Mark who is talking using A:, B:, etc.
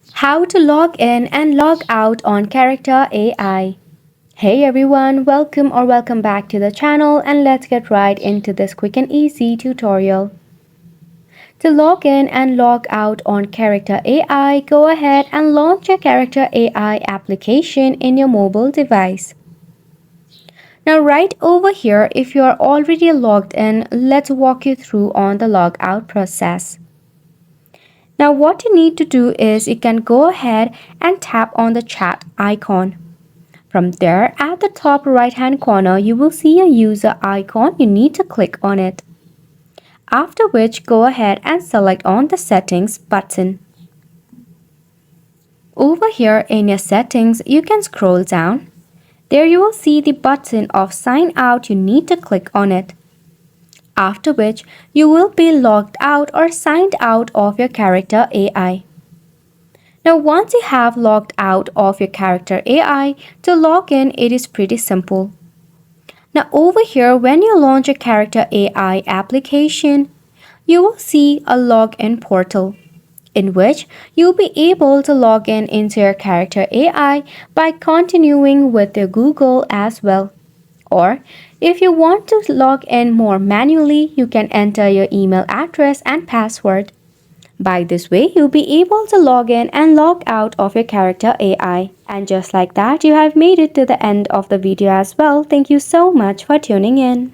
A: How to log in and log out on Character AI. Hey everyone, welcome back to the channel, and let's get right into this quick and easy tutorial. To log in and log out on Character AI, go ahead and launch your Character AI application in your mobile device. Now right over here, if you are already logged in, let's walk you through on the logout process. Now what you need to do is you can go ahead and tap on the chat icon. From there, at the top right hand corner, you will see a user icon. You need to click on it. After which, go ahead and select on the settings button. Over here in your settings, you can scroll down. There you will see the button of sign out. You need to click on it. After which, you will be logged out or signed out of your Character AI. Now once you have logged out of your Character AI, to log in it is pretty simple. Now over here, when you launch a Character AI application, you will see a login portal in which you'll be able to log in into your Character AI by continuing with your Google as well. Or if you want to log in more manually, you can enter your email address and password. By this way, you'll be able to log in and log out of your Character AI. And just like that, you have made it to the end of the video as well. Thank you so much for tuning in.